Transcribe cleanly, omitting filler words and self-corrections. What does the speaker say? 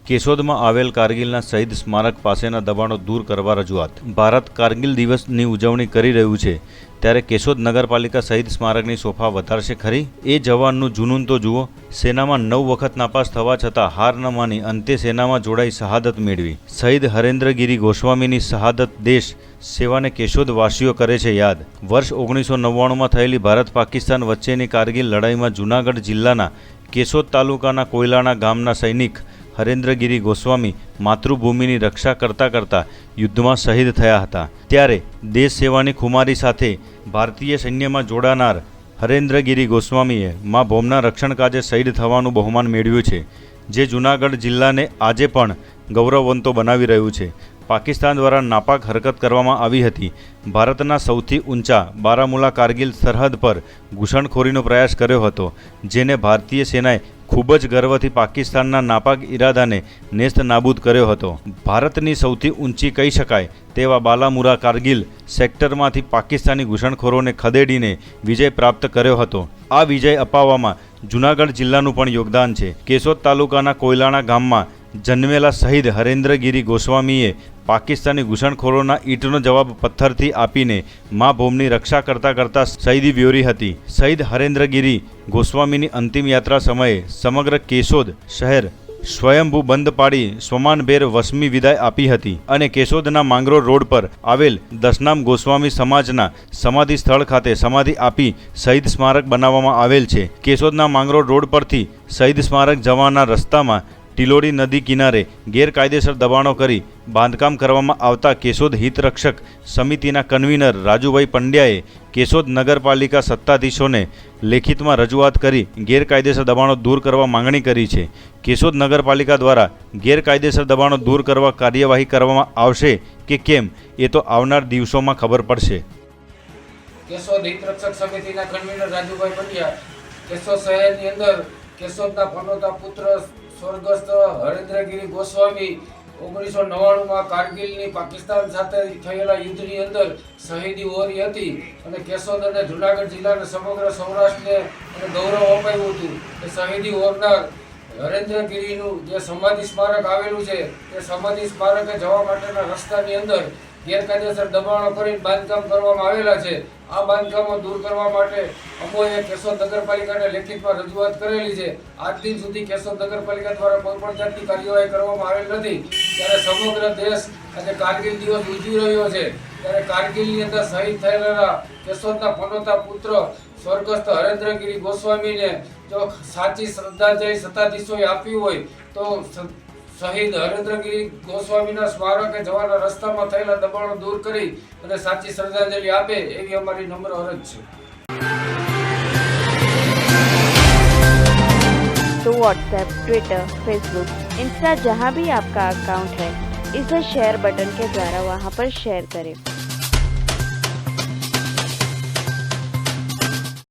કેશોદમાં આવેલ કારગિલના શહીદ સ્મારક પાસેના દબાણો દૂર કરવા રજૂઆત। ભારત કારગિલ દિવસની ઉજવણી કરી રહ્યું છે ત્યારે કેશોદ નગરપાલિકા શહીદ સ્મારકની શોભા વધારશે ખરી? એ જવાનનું જુનૂન તો જુઓ। સેનામાં 9 વખત નાપાસ થવા છતાં હાર ન માની અંતે સેનામાં જોડાઈ શહાદત મેળવી। શહીદ હરેન્દ્રગીરી ગોસ્વામીની શહાદત દેશ સેવાને કેશોદ વાસીઓ કરે છે યાદ। વર્ષ 1999માં થયેલી ભારત પાકિસ્તાન વચ્ચેની કારગિલ લડાઈમાં જૂનાગઢ જિલ્લાના કેશોદ તાલુકાના કોયલાણા ગામના સૈનિક હરેન્દ્રગીરી ગોસ્વામી માતૃભૂમિની રક્ષા કરતા યુદ્ધમાં શહીદ થયા હતા। ત્યારે દેશ સેવાની ખુમારી સાથે ભારતીય સૈન્યમાં જોડાનાર હરેન્દ્રગીરી ગોસ્વામીએ મા ભૌમના રક્ષણ કાજે શહીદ થવાનું બહુમાન મેળવ્યું છે, જે જૂનાગઢ જિલ્લાને આજે પણ ગૌરવવંતો બનાવી રહ્યું છે। પાકિસ્તાન દ્વારા નાપાક હરકત કરવામાં આવી હતી। ભારતના સૌથી ઊંચા બારામુલા કારગિલ સરહદ પર ઘૂસણખોરીનો પ્રયાસ કર્યો હતો, જેને ભારતીય સેનાએ ખૂબ જ ગર્વથી પાકિસ્તાનના નાપાક ઈરાદાને નેસ્ત નાબૂદ કર્યો હતો। ભારતની સૌથી ઊંચી કહી શકાય તેવા બાલામુરા કારગિલ સેક્ટરમાંથી પાકિસ્તાની ઘૂસણખોરોને ખદેડીને વિજય પ્રાપ્ત કર્યો હતો। આ વિજય અપાવવામાં જૂનાગઢ જિલ્લાનું પણ યોગદાન છે। કેશોદ તાલુકાના કોયલાણા ગામમાં જન્મેલા શહીદ હરેન્દ્રગીરી ગોસ્વામીએ પાકિસ્તાની ઘૂસણખોરોના ઈંટનો જવાબ પથ્થરથી આપીને મા ભૌમની રક્ષા કરતા શહીદી વ્યોરી હતી। શહીદ હરેન્દ્રગીરી ગોસ્વામીની અંતિમ યાત્રા સમયે સમગ્ર કેશોદ શહેર સ્વયંભૂ બંધ પાડી સ્વમાનભેર વસમી વિદાય આપી હતી અને કેશોદના માંગરોળ રોડ પર આવેલ દશનામ ગોસ્વામી સમાજના સમાધિ સ્થળ ખાતે સમાધિ આપી શહીદ સ્મારક બનાવવામાં આવેલ છે। કેશોદના માંગરોળ રોડ પરથી શહીદ સ્મારક જવાના રસ્તામાં ટિલોડી નદી કિનારે ગેરકાયદેસર દબાણો કરી બાંધકામ કરવામાં આવતા કેશોદ હિતરક્ષક સમિતિના કન્વીનર રાજુભાઈ પંડ્યાએ કેશોદ નગરપાલિકા સત્તાધીશોને લેખિતમાં રજૂઆત કરી ગેરકાયદેસર દબાણો દૂર કરવા માંગણી કરી છે। કેશોદ નગરપાલિકા દ્વારા ગેરકાયદેસર દબાણો દૂર કરવા કાર્યવાહી કરવામાં આવશે કે કેમ એ તો આવનાર દિવસોમાં ખબર પડશે। કેશોદ હિતરક્ષક સમિતિના કન્વીનર રાજુભાઈ પંડ્યા કેશોદ શહેરની અંદર કેશોદના પનોતા પુત્ર સ્વર્ગસ્થ હરેન્દ્રગીરી ગોસ્વામી 1999માં કારગિલની પાકિસ્તાન સાથે થયેલા યુદ્ધની અંદર શહીદી વહોરી હતી અને કેશોદ અને જૂનાગઢ જિલ્લાના સમગ્ર સૌરાષ્ટ્રને ગૌરવ અપાવ્યું હતું। એ શહીદી વહોરનાર હરેન્દ્રગીરીનું જે સમાધિ સ્મારક આવેલું છે તે સમાધિ સ્મારકે જવા માટેના રસ્તાની અંદર ગેરકાયદેસર દબાણો કરી બાંધકામ કરવામાં આવેલા છે। આ બાંધકામો દૂર કરવા માટે અમોએ કેશોદ નગરપાલિકાને લેખિતમાં રજૂઆત કરેલી છે। આજ દિન સુધી કેશોદ નગરપાલિકા દ્વારા કોઈ પણ જાતની કાર્યવાહી કરવામાં આવેલ નથી। ત્યારે સમગ્ર દેશ આજે કારગિલ દિવસ ઉજવી રહ્યો છે, ત્યારે કારગિલની અંદર શહીદ થયેલા કેશોદના પનોતા પુત્ર સ્વર્ગસ્થ હરેન્દ્રગીરી ગોસ્વામીને જો સાચી શ્રદ્ધાંજલિ સત્તાધીશોએ આપવી હોય તો શહીદ હરેન્દ્રગીરી ગોસ્વામીના સ્મારકે જવાના રસ્તામાં થયેલા દબાણો દૂર કરી અને સાચી શ્રદ્ધાંજલિ આપે એવી અમારી નમ્ર અરજ છે। तो व्हाट्सएप, ट्विटर, फेसबुक, इंस्टा जहाँ भी आपका अकाउंट है, इसे शेयर बटन के द्वारा वहाँ पर शेयर करें।